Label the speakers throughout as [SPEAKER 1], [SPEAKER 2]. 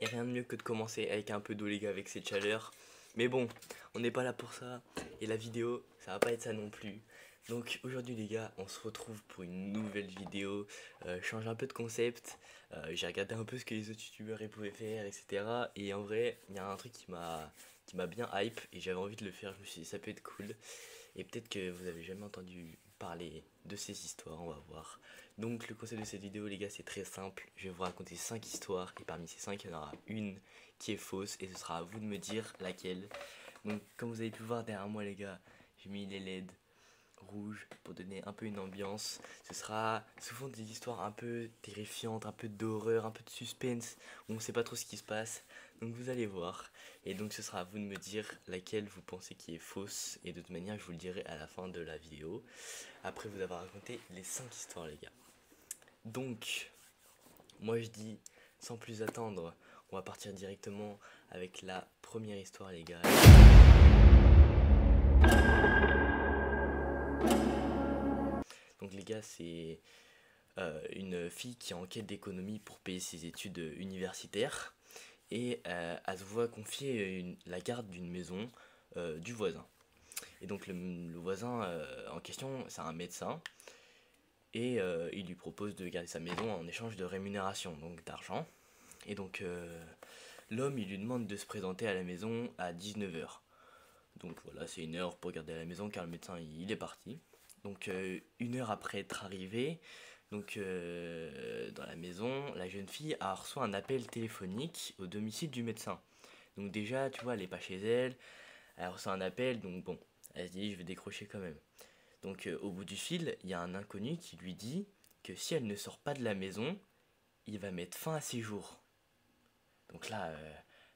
[SPEAKER 1] Et rien de mieux que de commencer avec un peu d'eau les gars avec cette chaleur. Mais bon, on n'est pas là pour ça. Et la vidéo, ça va pas être ça non plus. Donc aujourd'hui les gars, on se retrouve pour une nouvelle vidéo. Change un peu de concept. J'ai regardé un peu ce que les autres youtubeurs pouvaient faire, etc. Et en vrai, il y a un truc qui m'a bien hype et j'avais envie de le faire. Je me suis dit ça peut être cool. Et peut-être que vous avez jamais entendu parler de ces histoires, on va voir. Donc le concept de cette vidéo les gars c'est très simple, je vais vous raconter 5 histoires et parmi ces 5 il y en aura une qui est fausse et ce sera à vous de me dire laquelle. Donc comme vous avez pu voir derrière moi les gars, j'ai mis les LED rouges pour donner un peu une ambiance. Ce sera souvent des histoires un peu terrifiantes, un peu d'horreur, un peu de suspense, où on sait pas trop ce qui se passe. Donc vous allez voir. Et donc ce sera à vous de me dire laquelle vous pensez qui est fausse. Et de toute manière je vous le dirai à la fin de la vidéo. Après vous avoir raconté les 5 histoires les gars. Donc moi je dis sans plus attendre, on va partir directement avec la première histoire les gars. Donc les gars c'est une fille qui est en quête d'économie pour payer ses études universitaires et elle se voit confier la garde d'une maison du voisin. Et donc le voisin en question c'est un médecin et il lui propose de garder sa maison en échange de rémunération, donc d'argent. Et donc l'homme il lui demande de se présenter à la maison à 19h. Donc voilà, c'est une heure pour garder à la maison car le médecin il est parti. Donc une heure après être arrivé, donc dans la maison, la jeune fille a reçu un appel téléphonique au domicile du médecin. Donc déjà, tu vois, elle est pas chez elle, elle reçoit un appel, donc bon, elle se dit je vais décrocher quand même. Donc au bout du fil, il y a un inconnu qui lui dit que si elle ne sort pas de la maison, il va mettre fin à ses jours. Donc là,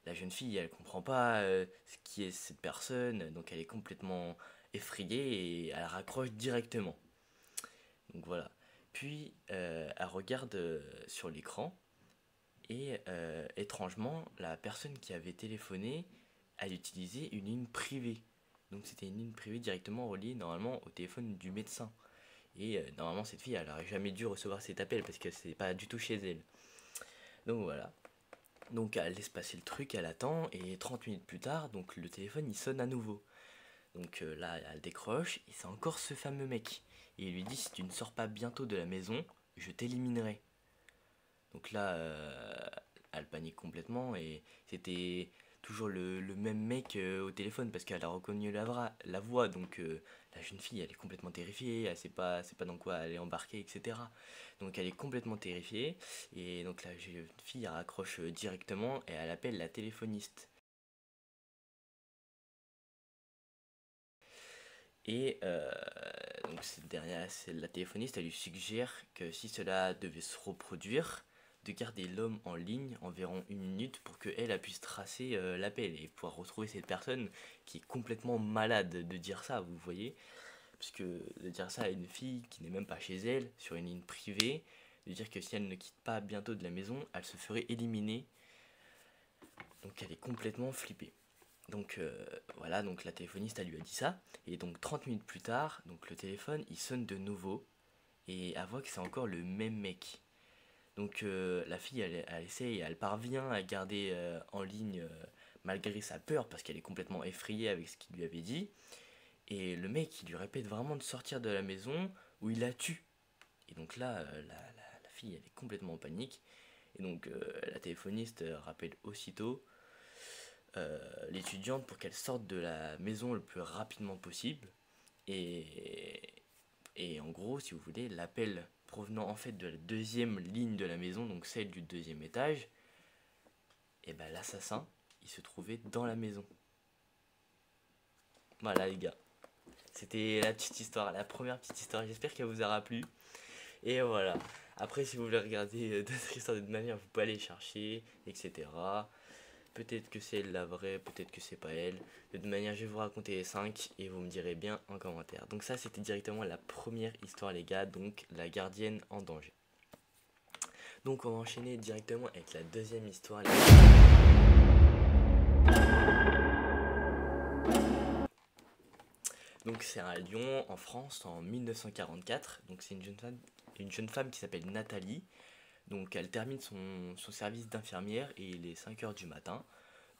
[SPEAKER 1] la jeune fille, elle comprend pas ce qui est cette personne, donc elle est complètement effrayée et elle raccroche directement. Donc voilà. Puis elle regarde sur l'écran et étrangement, la personne qui avait téléphoné, elle utilisait une ligne privée. Donc c'était une ligne privée directement reliée normalement au téléphone du médecin. Et normalement cette fille, elle aurait jamais dû recevoir cet appel parce que c'est pas du tout chez elle. Donc voilà. Donc elle laisse passer le truc, elle attend, et 30 minutes plus tard, donc le téléphone il sonne à nouveau. Donc là elle décroche, et c'est encore ce fameux mec. Et il lui dit si tu ne sors pas bientôt de la maison, je t'éliminerai. Donc là elle panique complètement, et c'était toujours le même mec au téléphone parce qu'elle a reconnu la voix. Donc la jeune fille elle est complètement terrifiée, elle sait pas dans quoi elle est embarquée, etc. Donc elle est complètement terrifiée et donc la jeune fille elle raccroche directement et elle appelle la téléphoniste. Et donc cette dernière, la téléphoniste, elle lui suggère que si cela devait se reproduire, de garder l'homme en ligne environ une minute pour qu'elle puisse tracer l'appel et pouvoir retrouver cette personne qui est complètement malade de dire ça, vous voyez. Parce que de dire ça à une fille qui n'est même pas chez elle, sur une ligne privée, de dire que si elle ne quitte pas bientôt de la maison, elle se ferait éliminer. Donc elle est complètement flippée. Donc voilà, donc la téléphoniste elle lui a dit ça. Et donc 30 minutes plus tard, donc le téléphone il sonne de nouveau. Et elle voit que c'est encore le même mec. Donc la fille elle essaye, elle parvient à garder en ligne malgré sa peur parce qu'elle est complètement effrayée avec ce qu'il lui avait dit. Et le mec il lui répète vraiment de sortir de la maison où il la tue. Et donc là la fille elle est complètement en panique. Et donc la téléphoniste rappelle aussitôt l'étudiante pour qu'elle sorte de la maison le plus rapidement possible. Et, et en gros, si vous voulez, l'appel provenant en fait de la deuxième ligne de la maison, donc celle du deuxième étage, et ben l'assassin, il se trouvait dans la maison. Voilà les gars. C'était la petite histoire, la première petite histoire. J'espère qu'elle vous aura plu. Et voilà. Après, si vous voulez regarder d'autres histoires de manière, vous pouvez aller chercher, etc. Peut-être que c'est la vraie, peut-être que c'est pas elle. De toute manière, je vais vous raconter les 5 et vous me direz bien en commentaire. Donc ça, c'était directement la première histoire, les gars, donc la gardienne en danger. Donc on va enchaîner directement avec la deuxième histoire. Donc c'est à Lyon, en France, en 1944. Donc c'est une jeune femme qui s'appelle Nathalie. Donc elle termine son service d'infirmière et il est 5 heures du matin.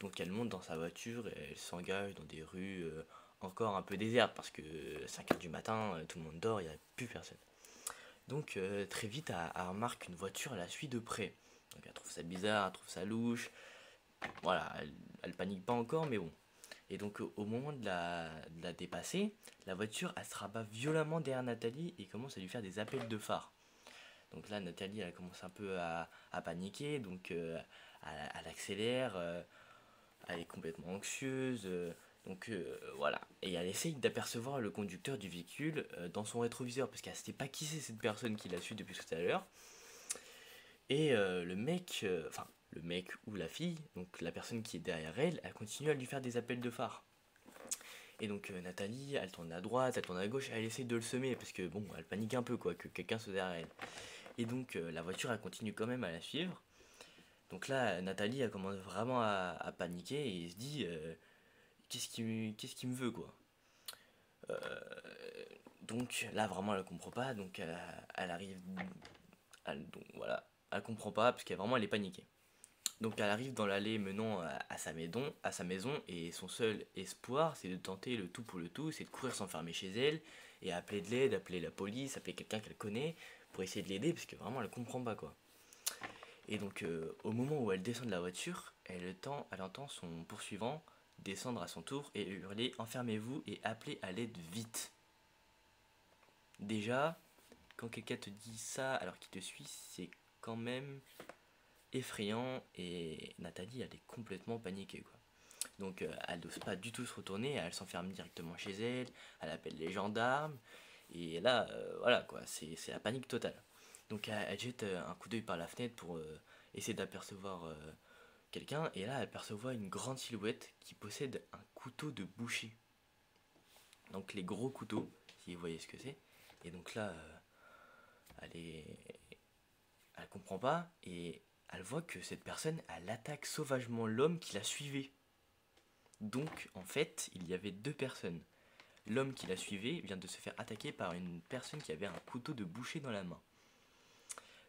[SPEAKER 1] Donc elle monte dans sa voiture et elle s'engage dans des rues encore un peu désertes parce que 5 heures du matin, tout le monde dort, il n'y a plus personne. Donc très vite, elle remarque une voiture, elle la suit de près. Donc elle trouve ça bizarre, elle trouve ça louche. Voilà, elle panique pas encore, mais bon. Et donc au moment de la dépasser, la voiture, elle se rabat violemment derrière Nathalie et commence à lui faire des appels de phare. Donc là, Nathalie, elle commence un peu à paniquer, donc elle accélère, elle est complètement anxieuse, voilà. Et elle essaye d'apercevoir le conducteur du véhicule dans son rétroviseur, parce qu'elle ne sait pas qui c'est cette personne qui l'a suit depuis tout à l'heure. Et le mec ou la fille, donc la personne qui est derrière elle, elle continue à lui faire des appels de phare. Et donc Nathalie, elle tourne à droite, elle tourne à gauche, elle essaie de le semer, parce que bon, elle panique un peu quoi, que quelqu'un soit derrière elle. Et donc la voiture, elle continue quand même à la suivre. Donc là, Nathalie, elle commence vraiment à paniquer et se dit qu'est-ce qu'il me veut quoi. Euh, donc là, vraiment, elle comprend pas. Donc elle arrive. Donc voilà, elle comprend pas parce qu'elle vraiment elle est paniquée. Donc elle arrive dans l'allée menant à sa maison et son seul espoir c'est de tenter le tout pour le tout, c'est de courir s'enfermer chez elle et appeler de l'aide, appeler la police, appeler quelqu'un qu'elle connaît pour essayer de l'aider parce que vraiment elle comprend pas quoi. Et donc au moment où elle descend de la voiture, elle entend son poursuivant descendre à son tour et hurler enfermez-vous et appelez à l'aide vite. Déjà, quand quelqu'un te dit ça alors qu'il te suit, c'est quand même effrayant et Nathalie elle est complètement paniquée quoi. Donc elle n'ose pas du tout se retourner, elle s'enferme directement chez elle, elle appelle les gendarmes et là voilà quoi, c'est la panique totale. Donc elle jette un coup d'œil par la fenêtre pour essayer d'apercevoir quelqu'un et là elle aperçoit une grande silhouette qui possède un couteau de boucher. Donc les gros couteaux, si vous voyez ce que c'est. Et donc là elle est elle comprend pas et elle voit que cette personne, elle attaque sauvagement l'homme qui la suivait. Donc, en fait, il y avait deux personnes. L'homme qui la suivait vient de se faire attaquer par une personne qui avait un couteau de boucher dans la main.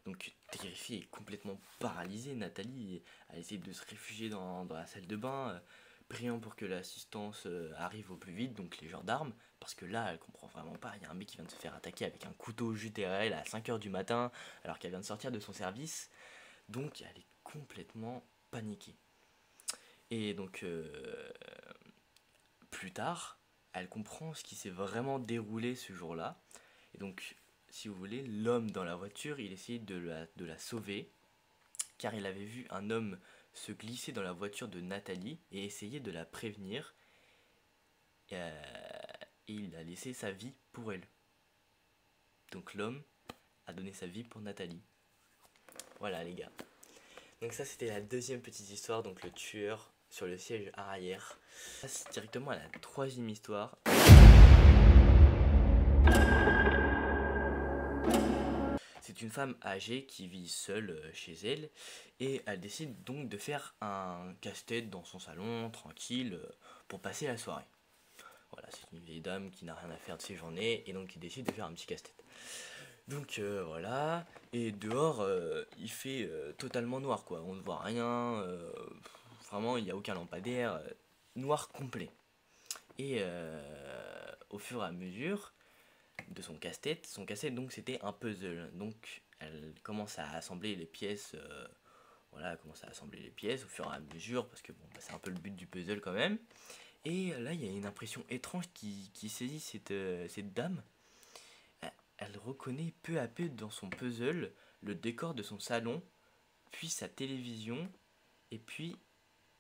[SPEAKER 1] Donc, terrifiée et complètement paralysée, Nathalie, elle essaie de se réfugier dans la salle de bain, priant pour que l'assistance arrive au plus vite, donc les gendarmes, parce que là, elle comprend vraiment pas. Il y a un mec qui vient de se faire attaquer avec un couteau juste derrière elle à 5 heures du matin, alors qu'elle vient de sortir de son service. Donc, elle est complètement paniquée. Et donc, plus tard, elle comprend ce qui s'est vraiment déroulé ce jour-là. Et donc, si vous voulez, l'homme dans la voiture, il essayait de la sauver, car il avait vu un homme se glisser dans la voiture de Nathalie et essayer de la prévenir. Et il a laissé sa vie pour elle. Donc l'homme a donné sa vie pour Nathalie. Voilà les gars. Donc ça c'était la deuxième petite histoire, donc le tueur sur le siège arrière. On passe directement à la troisième histoire. C'est une femme âgée qui vit seule chez elle et elle décide donc de faire un casse-tête dans son salon, tranquille, pour passer la soirée. Voilà, c'est une vieille dame qui n'a rien à faire de ses journées et donc qui décide de faire un petit casse-tête. Donc voilà, et dehors il fait totalement noir quoi, on ne voit rien, vraiment il n'y a aucun lampadaire, noir complet. Et au fur et à mesure de son casse-tête donc c'était un puzzle. Donc elle commence à assembler les pièces, voilà, elle commence à assembler les pièces au fur et à mesure parce que bon, bah, c'est un peu le but du puzzle quand même. Et là il y a une impression étrange qui saisit cette dame. Elle reconnaît peu à peu dans son puzzle le décor de son salon, puis sa télévision, et puis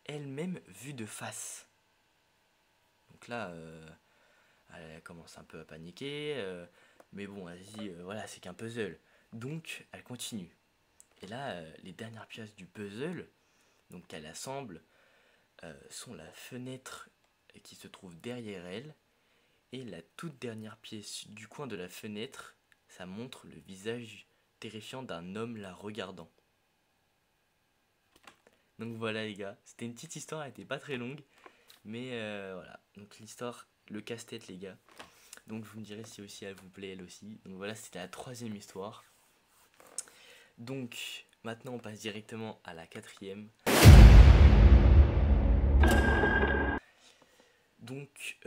[SPEAKER 1] elle-même vue de face. Donc là, elle commence un peu à paniquer, mais bon, elle se dit, voilà, c'est qu'un puzzle. Donc, elle continue. Et là, les dernières pièces du puzzle, donc qu'elle assemble, sont la fenêtre qui se trouve derrière elle, et la toute dernière pièce du coin de la fenêtre, ça montre le visage terrifiant d'un homme la regardant. Donc voilà les gars, c'était une petite histoire, elle était pas très longue, mais voilà, donc l'histoire, le casse-tête les gars. Donc vous me direz si aussi elle vous plaît elle aussi. Donc voilà, c'était la troisième histoire. Donc Maintenant, on passe directement à la quatrième. Donc,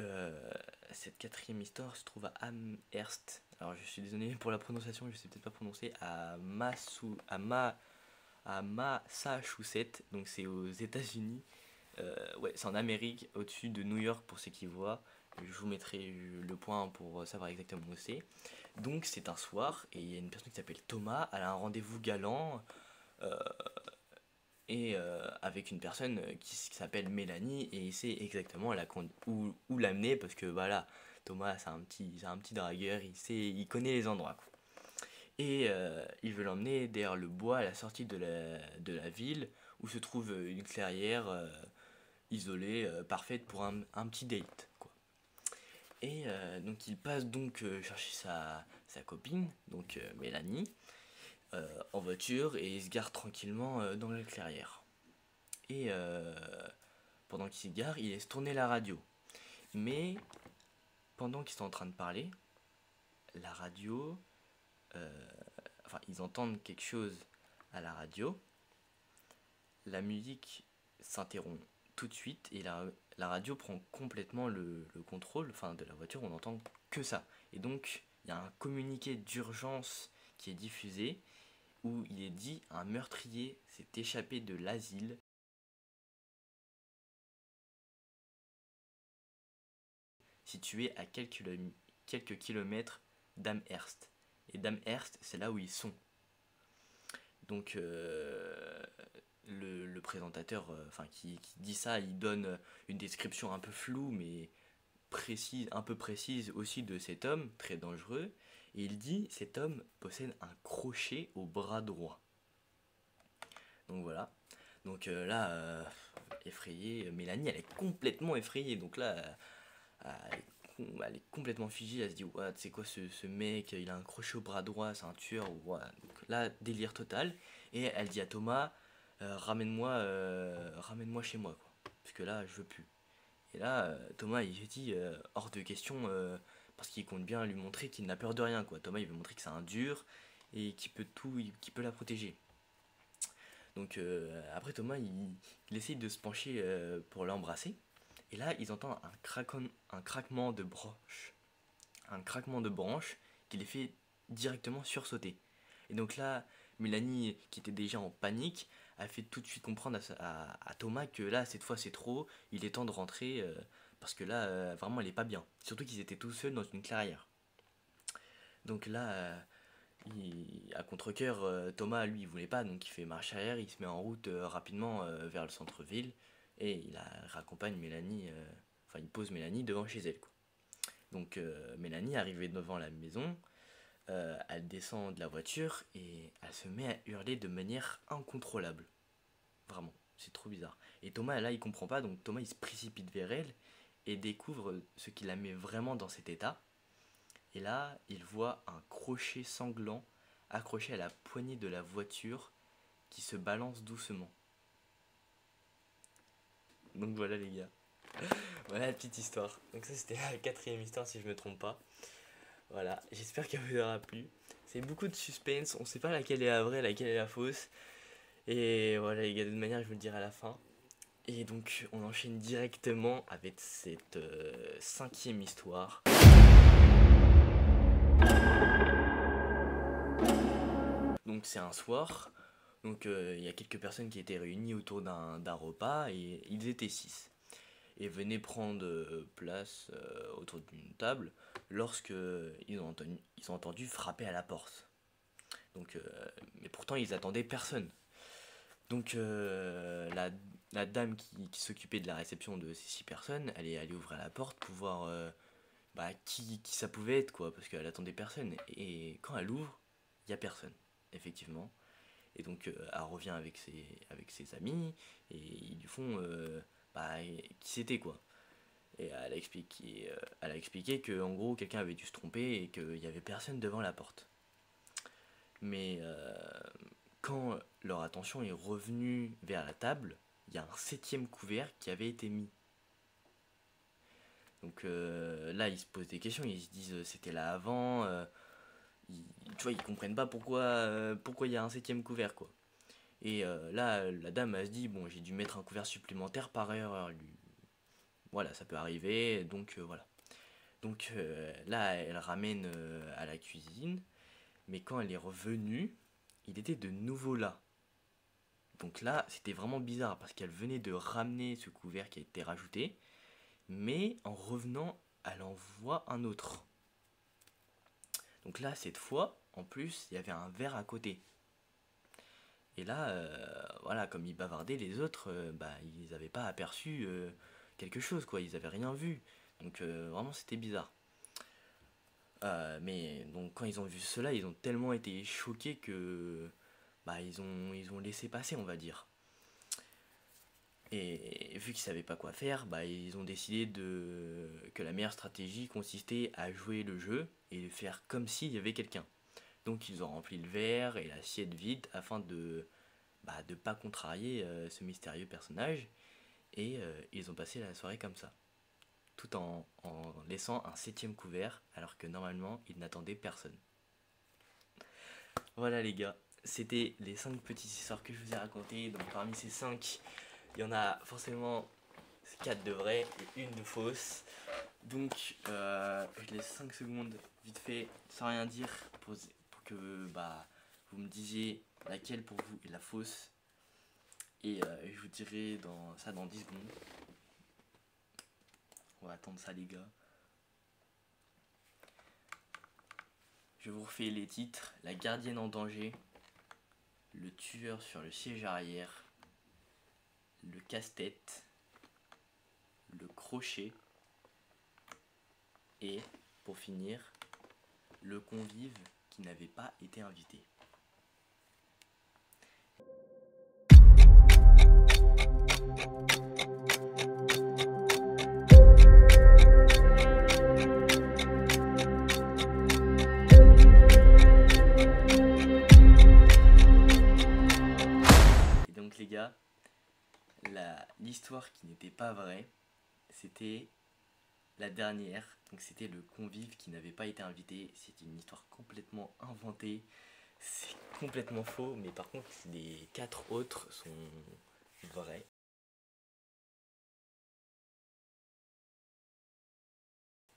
[SPEAKER 1] cette quatrième histoire se trouve à Amherst. Alors, je suis désolé pour la prononciation, je sais peut-être pas prononcer. À Massachusetts. Donc, c'est aux États-Unis. Ouais, c'est en Amérique, au-dessus de New York pour ceux qui voient. Je vous mettrai le point pour savoir exactement où c'est. Donc, c'est un soir et il y a une personne qui s'appelle Thomas. Elle a un rendez-vous galant. euh, et avec une personne qui s'appelle Mélanie et il sait exactement où l'amener parce que voilà, Thomas c'est un petit dragueur, il connaît les endroits quoi. Et il veut l'emmener derrière le bois à la sortie de la ville où se trouve une clairière isolée, parfaite pour un petit date quoi. Et donc il passe donc chercher sa copine, donc Mélanie, en voiture et il se gare tranquillement dans la clairière. Et pendant qu'il s'y gare, il laisse tourner la radio. Mais pendant qu'ils sont en train de parler, la radio, enfin ils entendent quelque chose à la radio, la musique s'interrompt tout de suite et la radio prend complètement le contrôle enfin, de la voiture, on n'entend que ça. Et donc il y a un communiqué d'urgence qui est diffusé où il est dit un meurtrier s'est échappé de l'asile situé à quelques kilomètres d'Amherst. Et d'Amherst, c'est là où ils sont. Donc le présentateur qui dit ça, il donne une description un peu floue mais précise, un peu précise aussi de cet homme très dangereux. Et il dit cet homme possède un crochet au bras droit. Donc voilà. Donc effrayée, Mélanie, elle est complètement effrayée. Donc là, elle est complètement figée, elle se dit what, c'est quoi ce mec, il a un crochet au bras droit, c'est un tueur ou what. Donc là, délire total. Et elle dit à Thomas, ramène-moi chez moi quoi. Parce que là, je veux plus. Et là, Thomas, il se dit hors de question, parce qu'il compte bien lui montrer qu'il n'a peur de rien quoi. Thomas, il veut montrer que c'est un dur et qu'il peut la protéger. Donc après Thomas, il essaye de se pencher pour l'embrasser. Et là, ils entendent un craquement de branches. Un craquement de branches qui les fait directement sursauter. Et donc là, Mélanie, qui était déjà en panique, a fait tout de suite comprendre à Thomas que là, cette fois, c'est trop. Il est temps de rentrer parce que là, vraiment, elle est pas bien. Surtout qu'ils étaient tous seuls dans une clairière. Donc là, à contre-coeur, Thomas, lui, il voulait pas, donc il fait marche arrière, il se met en route rapidement vers le centre-ville et raccompagne Mélanie, il pose Mélanie devant chez elle. Quoi. Donc Mélanie, arrivée devant la maison, elle descend de la voiture et elle se met à hurler de manière incontrôlable. Vraiment, c'est trop bizarre. Et Thomas, là, il comprend pas, donc Thomas, il se précipite vers elle et découvre ce qui la met vraiment dans cet état. Et là, il voit un crochet sanglant accroché à la poignée de la voiture qui se balance doucement. Donc voilà les gars. Voilà la petite histoire. Donc ça c'était la quatrième histoire si je me trompe pas. Voilà, j'espère qu'elle vous aura plu. C'est beaucoup de suspense, on sait pas laquelle est la vraie, laquelle est la fausse. Et voilà les gars, de toute manière je vous le dirai à la fin. Et donc on enchaîne directement avec cette cinquième histoire. Donc c'est un soir, donc il y a quelques personnes qui étaient réunies autour d'un repas et ils étaient 6. Et venaient prendre place autour d'une table lorsque ils ont entendu frapper à la porte. Donc, mais pourtant ils attendaient personne. Donc la dame qui s'occupait de la réception de ces 6 personnes, elle est allée ouvrir la porte pour voir qui ça pouvait être quoi, parce qu'elle attendait personne. Et quand elle ouvre, il n'y a personne, effectivement. Et donc elle revient avec ses amis et ils lui font qui c'était quoi. Et elle a expliqué que en gros quelqu'un avait dû se tromper et qu'il n'y avait personne devant la porte. Mais quand leur attention est revenue vers la table, il y a un 7e couvert qui avait été mis. Donc là ils se posent des questions, ils se disent c'était là avant, tu vois ils comprennent pas pourquoi il y a un 7e couvert quoi. Et là, la dame, elle se dit, bon, j'ai dû mettre un couvert supplémentaire par erreur. Voilà, ça peut arriver, donc voilà. Donc là, elle ramène à la cuisine, mais quand elle est revenue, il était de nouveau là. Donc là, c'était vraiment bizarre parce qu'elle venait de ramener ce couvert qui a été rajouté, mais en revenant, elle en voit un autre. Donc là, cette fois, en plus, il y avait un verre à côté. Et là, voilà, comme ils bavardaient, les autres, bah, ils n'avaient pas aperçu quelque chose, quoi. Ils n'avaient rien vu. Donc vraiment, c'était bizarre. Mais donc quand ils ont vu cela, ils ont tellement été choqués que bah, ils ont laissé passer, on va dire. Et vu qu'ils savaient pas quoi faire, bah, ils ont décidé que la meilleure stratégie consistait à jouer le jeu et faire comme s'il y avait quelqu'un. Donc ils ont rempli le verre et l'assiette vide afin de pas contrarier ce mystérieux personnage. Et ils ont passé la soirée comme ça, tout en laissant un septième couvert alors que normalement ils n'attendaient personne. Voilà les gars, c'était les 5 petites histoires que je vous ai racontées. Donc parmi ces 5, il y en a forcément 4 de vraies et une de fausse. Donc je laisse 5 secondes vite fait sans rien dire pour que bah, vous me disiez laquelle pour vous est la fausse. Et je vous dirai dans 10 secondes. On va attendre ça les gars. Je vous refais les titres. La gardienne en danger, le tueur sur le siège arrière, le casse-tête, le crochet et, pour finir, le convive qui n'avait pas été invité. Et donc les gars, l'histoire qui n'était pas vraie, c'était la dernière. Donc c'était le convive qui n'avait pas été invité. C'est une histoire complètement inventée. C'est complètement faux, mais par contre les 4 autres sont vrais.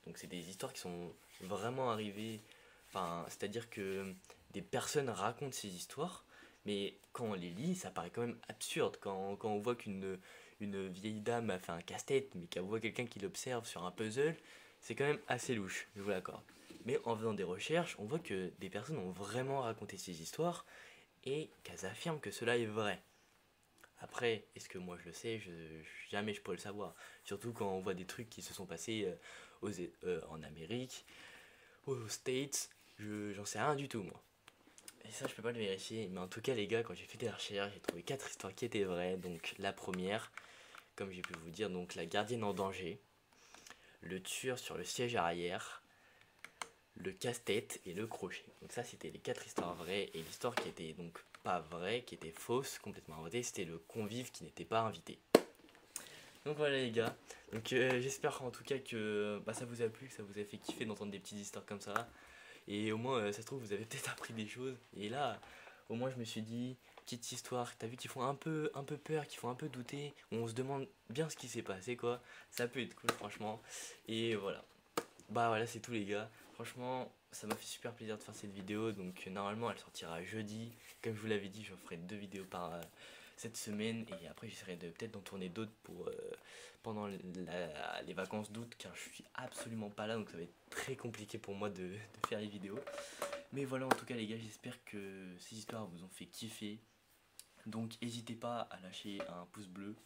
[SPEAKER 1] Donc c'est des histoires qui sont vraiment arrivées. Enfin, c'est-à-dire que des personnes racontent ces histoires, mais quand on les lit, ça paraît quand même absurde. Quand on voit une vieille dame a fait un casse-tête, mais qu'elle voit quelqu'un qui l'observe sur un puzzle, c'est quand même assez louche, je vous l'accorde. Mais en faisant des recherches, on voit que des personnes ont vraiment raconté ces histoires et qu'elles affirment que cela est vrai. Après, est-ce que moi je le sais? Jamais je pourrais le savoir. Surtout quand on voit des trucs qui se sont passés en Amérique, aux States, j'en sais rien du tout moi. Et ça je peux pas le vérifier. Mais en tout cas les gars, quand j'ai fait des recherches, j'ai trouvé 4 histoires qui étaient vraies. Donc la première, comme j'ai pu vous dire, donc la gardienne en danger, le tueur sur le siège arrière, le casse-tête et le crochet. Donc ça c'était les 4 histoires vraies. Et l'histoire qui était donc pas vraie, qui était fausse, complètement inventée, c'était le convive qui n'était pas invité. Donc voilà les gars, donc j'espère en tout cas que ça vous a plu, que ça vous a fait kiffer d'entendre des petites histoires comme ça. Et au moins ça se trouve vous avez peut-être appris des choses. Et là au moins je me suis dit, petite histoire, t'as vu qu'ils font un peu peur, qu'ils font un peu douter, où on se demande bien ce qui s'est passé quoi. Ça peut être cool franchement. Et voilà. Bah voilà c'est tout les gars. Franchement ça m'a fait super plaisir de faire cette vidéo. Donc normalement elle sortira jeudi. Comme je vous l'avais dit, je ferai 2 vidéos par cette semaine. Et après j'essaierai peut-être d'en tourner d'autres pour pendant les vacances d'août. Car je suis absolument pas là. Donc ça va être très compliqué pour moi de faire les vidéos. Mais voilà en tout cas les gars, j'espère que ces histoires vous ont fait kiffer. Donc n'hésitez pas à lâcher un pouce bleu,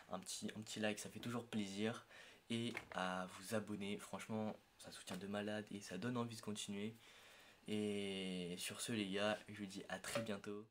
[SPEAKER 1] un petit like, ça fait toujours plaisir. Et à vous abonner, franchement ça soutient de malade et ça donne envie de continuer. Et sur ce les gars, je vous dis à très bientôt.